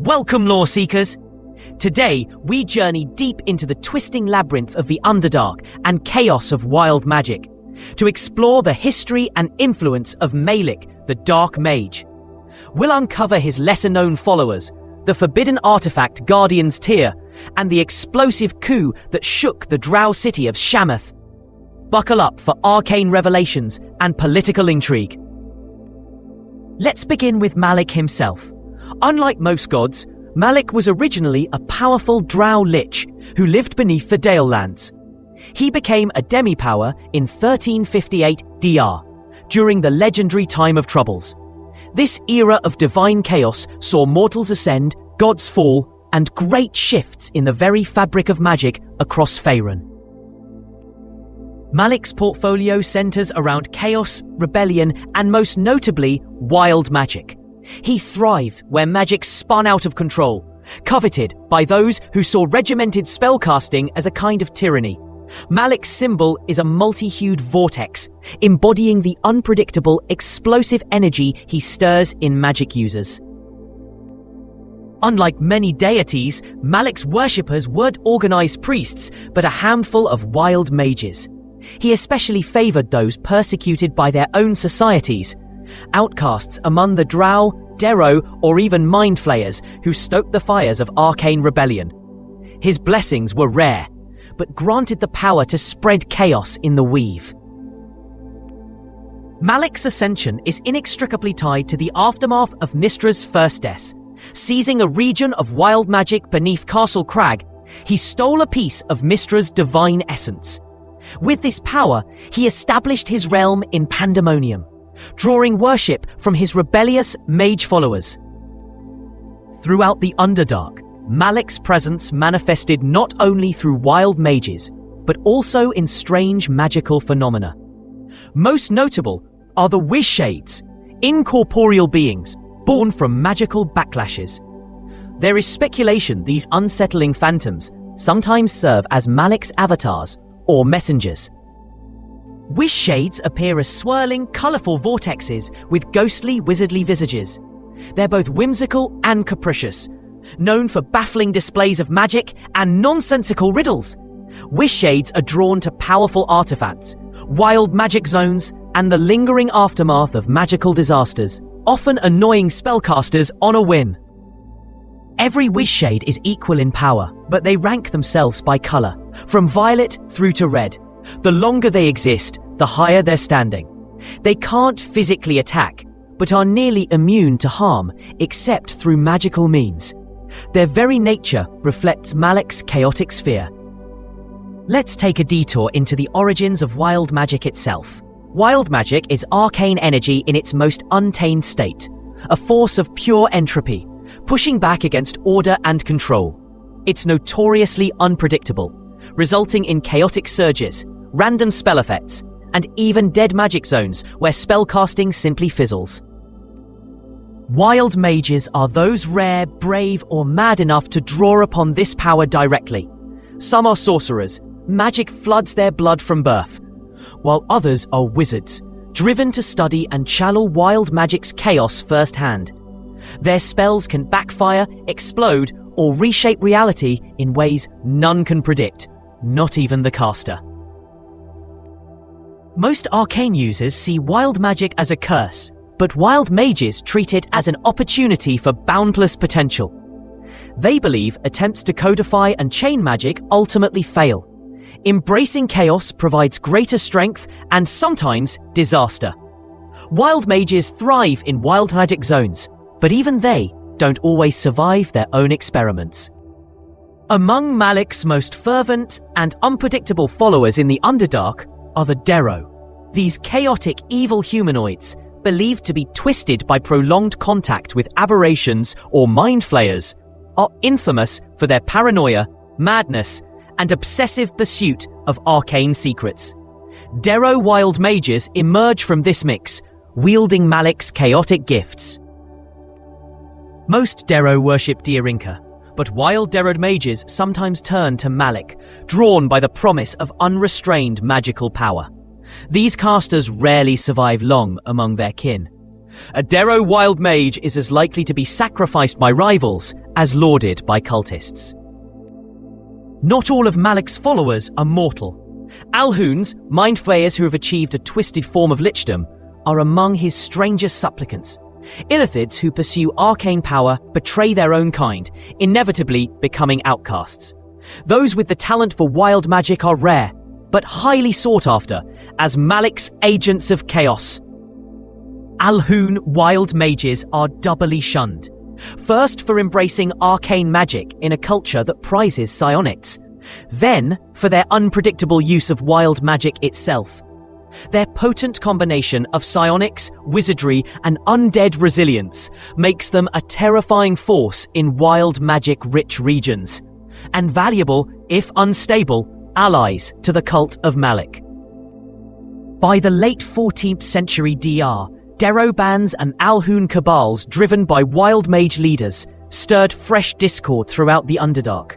Welcome, lore seekers! Today, we journey deep into the twisting labyrinth of the Underdark and chaos of wild magic, to explore the history and influence of Malyk, the Dark Mage. We'll uncover his lesser-known followers, the forbidden artifact Guardian's Tear, and the explosive coup that shook the Drow city of Shamath. Buckle up for arcane revelations and political intrigue. Let's begin with Malyk himself. Unlike most gods, Malyk was originally a powerful Drow lich who lived beneath the Dale lands. He became a Demipower in 1358 DR, during the legendary Time of Troubles. This era of divine chaos saw mortals ascend, gods fall, and great shifts in the very fabric of magic across Faerun. Malyk's portfolio centers around chaos, rebellion, and most notably, wild magic. He thrived where magic spun out of control, coveted by those who saw regimented spellcasting as a kind of tyranny. Malyk's symbol is a multi-hued vortex, embodying the unpredictable, explosive energy he stirs in magic users. Unlike many deities, Malyk's worshippers weren't organized priests, but a handful of wild mages. He especially favored those persecuted by their own societies, outcasts among the Drow, derro, or even mind flayers who stoked the fires of arcane rebellion. His blessings were rare, but granted the power to spread chaos in the weave. Malyk's ascension is inextricably tied to the aftermath of Nistra's first death. Seizing a region of wild magic beneath Castle Crag, he stole a piece of Nistra's divine essence. With this power, he established his realm in Pandemonium, drawing worship from his rebellious mage followers. Throughout the Underdark, Malyk's presence manifested not only through wild mages, but also in strange magical phenomena. Most notable are the Wiz Shades, incorporeal beings born from magical backlashes. There is speculation these unsettling phantoms sometimes serve as Malyk's avatars or messengers. Wiz Shades appear as swirling, colourful vortexes with ghostly, wizardly visages. They're both whimsical and capricious, known for baffling displays of magic and nonsensical riddles. Wiz Shades are drawn to powerful artifacts, wild magic zones, and the lingering aftermath of magical disasters, often annoying spellcasters on a win. Every Wiz Shade is equal in power, but they rank themselves by colour, from violet through to red. The longer they exist, the higher their standing. They can't physically attack, but are nearly immune to harm, except through magical means. Their very nature reflects Malyk's chaotic sphere. Let's take a detour into the origins of wild magic itself. Wild magic is arcane energy in its most untamed state, a force of pure entropy, pushing back against order and control. It's notoriously unpredictable, resulting in chaotic surges, random spell effects, and even dead magic zones where spellcasting simply fizzles. Wild mages are those rare, brave, or mad enough to draw upon this power directly. Some are sorcerers, magic floods their blood from birth, while others are wizards, driven to study and channel wild magic's chaos firsthand. Their spells can backfire, explode, or reshape reality in ways none can predict, not even the caster. Most arcane users see wild magic as a curse, but wild mages treat it as an opportunity for boundless potential. They believe attempts to codify and chain magic ultimately fail. Embracing chaos provides greater strength and sometimes disaster. Wild mages thrive in wild magic zones, but even they don't always survive their own experiments. Among Malyk's most fervent and unpredictable followers in the Underdark are the derro. These chaotic, evil humanoids, believed to be twisted by prolonged contact with aberrations or mind flayers, are infamous for their paranoia, madness, and obsessive pursuit of arcane secrets. Derro wild mages emerge from this mix, wielding Malyk's chaotic gifts. Most derro worship Diarinka, but wild derro mages sometimes turn to Malyk, drawn by the promise of unrestrained magical power. These casters rarely survive long among their kin. A derro wild mage is as likely to be sacrificed by rivals as lauded by cultists. Not all of Malyk's followers are mortal. Alhoons, mind flayers who have achieved a twisted form of lichdom, are among his strangest supplicants. Illithids who pursue arcane power betray their own kind, inevitably becoming outcasts. Those with the talent for wild magic are rare, but highly sought after as Malyk's agents of chaos. Alhoon wild mages are doubly shunned. First for embracing arcane magic in a culture that prizes psionics. Then for their unpredictable use of wild magic itself. Their potent combination of psionics, wizardry, and undead resilience makes them a terrifying force in wild magic-rich regions, and valuable, if unstable, allies to the cult of Malyk. By the late 14th century DR, derro bands and Alhoon cabals driven by wild mage leaders stirred fresh discord throughout the Underdark.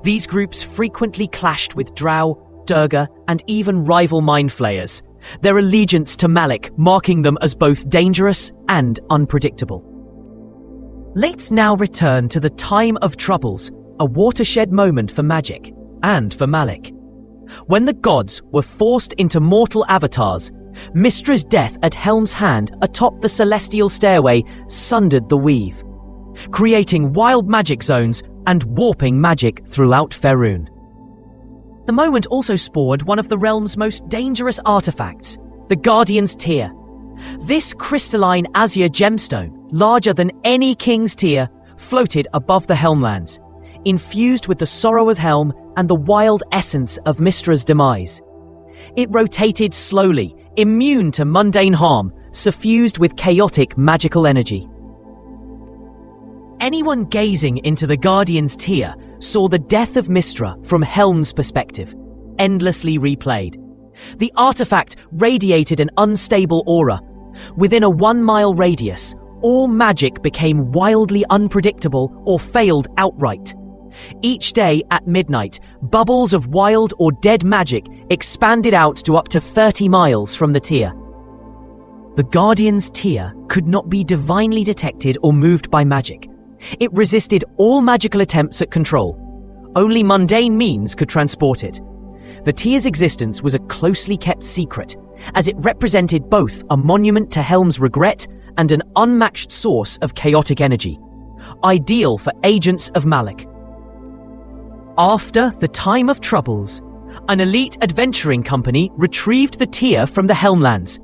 These groups frequently clashed with Drow, Durga, and even rival mind flayers, their allegiance to Malyk marking them as both dangerous and unpredictable. Let's now return to the Time of Troubles, a watershed moment for magic, and for Malyk. When the gods were forced into mortal avatars, Mystra's death at Helm's Hand atop the celestial stairway sundered the weave, creating wild magic zones and warping magic throughout Faerun. The moment also spawned one of the realm's most dangerous artifacts, the Guardian's Tear. This crystalline azure gemstone, larger than any king's tear, floated above the Helmlands, infused with the Sorrower's Helm and the wild essence of Mystra's demise. It rotated slowly, immune to mundane harm, suffused with chaotic magical energy. Anyone gazing into the Guardian's Tear saw the death of Mystra from Helm's perspective, endlessly replayed. The artifact radiated an unstable aura. Within a 1-mile radius, all magic became wildly unpredictable or failed outright. Each day at midnight, bubbles of wild or dead magic expanded out to up to 30 miles from the Tear. The Guardian's Tear could not be divinely detected or moved by magic. It resisted all magical attempts at control. Only mundane means could transport it. The Tear's existence was a closely kept secret, as it represented both a monument to Helm's regret and an unmatched source of chaotic energy, ideal for agents of Malyk. After the Time of Troubles, an elite adventuring company retrieved the Tear from the Helmlands,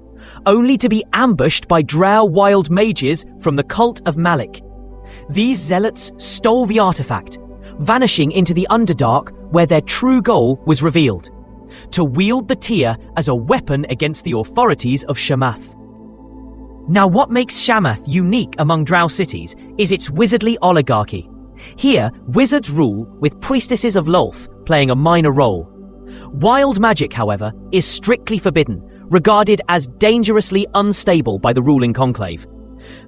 only to be ambushed by Drow wild mages from the cult of Malyk. These zealots stole the artifact, vanishing into the Underdark where their true goal was revealed: to wield the Tear as a weapon against the authorities of Shamath. Now, what makes Shamath unique among Drow cities is its wizardly oligarchy. Here, wizards rule, with priestesses of Lolth playing a minor role. Wild magic, however, is strictly forbidden, regarded as dangerously unstable by the ruling conclave.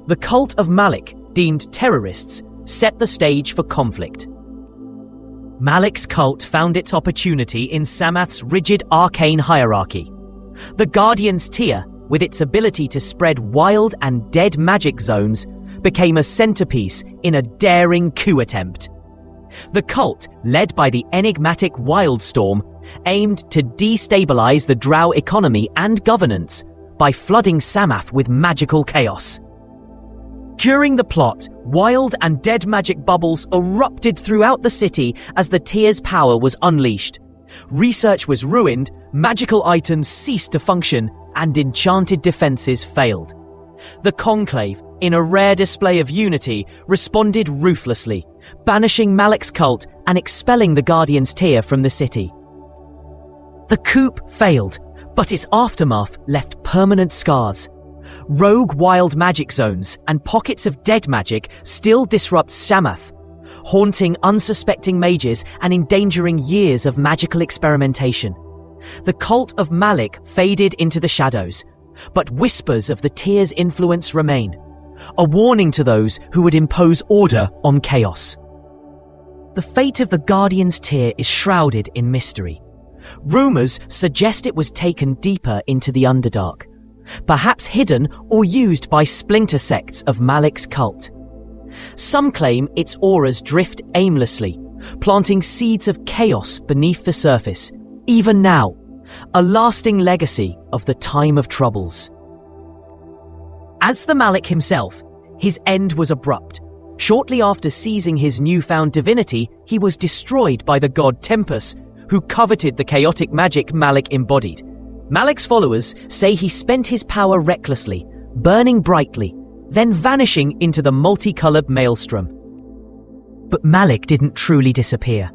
The cult of Malyk, deemed terrorists, set the stage for conflict. Malyk's cult found its opportunity in Shamath's rigid arcane hierarchy. The Guardian's Tear, with its ability to spread wild and dead magic zones, became a centerpiece in a daring coup attempt. The cult, led by the enigmatic Wildstorm, aimed to destabilize the Drow economy and governance by flooding Shamath with magical chaos. During the plot, wild and dead magic bubbles erupted throughout the city as the Tear's power was unleashed. Research was ruined, magical items ceased to function, and enchanted defenses failed. The Conclave, in a rare display of unity, responded ruthlessly, banishing Malyk's cult and expelling the Guardian's Tear from the city. The coup failed, but its aftermath left permanent scars. Rogue wild magic zones and pockets of dead magic still disrupt Shamath, haunting unsuspecting mages and endangering years of magical experimentation. The cult of Malyk faded into the shadows, but whispers of the Tear's influence remain, a warning to those who would impose order on chaos. The fate of the Guardian's Tear is shrouded in mystery. Rumors suggest it was taken deeper into the Underdark, perhaps hidden or used by splinter sects of Malyk's cult. Some claim its auras drift aimlessly, planting seeds of chaos beneath the surface, even now, a lasting legacy of the time of troubles. As for Malyk himself, his end was abrupt. Shortly after seizing his newfound divinity, he was destroyed by the god Tempus, who coveted the chaotic magic Malyk embodied. Malyk's followers say he spent his power recklessly, burning brightly, then vanishing into the multicolored maelstrom. But Malyk didn't truly disappear.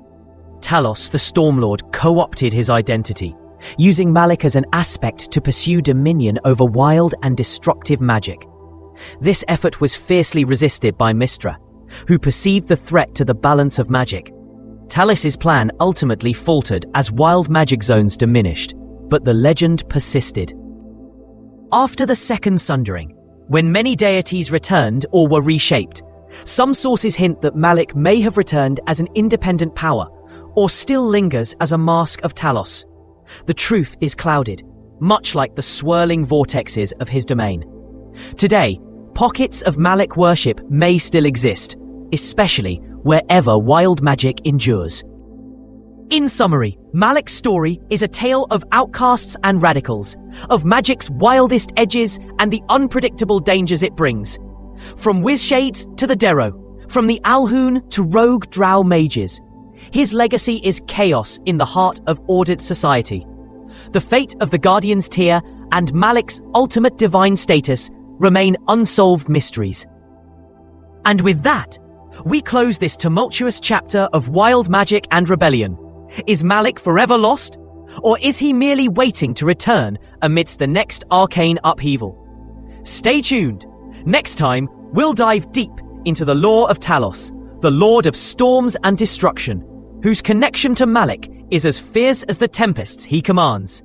Talos, the Stormlord, co-opted his identity, using Malyk as an aspect to pursue dominion over wild and destructive magic. This effort was fiercely resisted by Mystra, who perceived the threat to the balance of magic. Talos's plan ultimately faltered as wild magic zones diminished, but the legend persisted. After the Second Sundering, when many deities returned or were reshaped, some sources hint that Malyk may have returned as an independent power, or still lingers as a mask of Talos. The truth is clouded, much like the swirling vortexes of his domain. Today, pockets of Malyk worship may still exist, especially wherever wild magic endures. In summary, Malyk's story is a tale of outcasts and radicals, of magic's wildest edges and the unpredictable dangers it brings. From wizshades to the derro, from the Alhun to rogue Drow mages, his legacy is chaos in the heart of ordered society. The fate of the Guardian's Tear and Malyk's ultimate divine status remain unsolved mysteries. And with that, we close this tumultuous chapter of wild magic and rebellion. Is Malyk forever lost? Or is he merely waiting to return amidst the next arcane upheaval? Stay tuned. Next time, we'll dive deep into the lore of Talos, the Lord of Storms and Destruction, whose connection to Malyk is as fierce as the tempests he commands.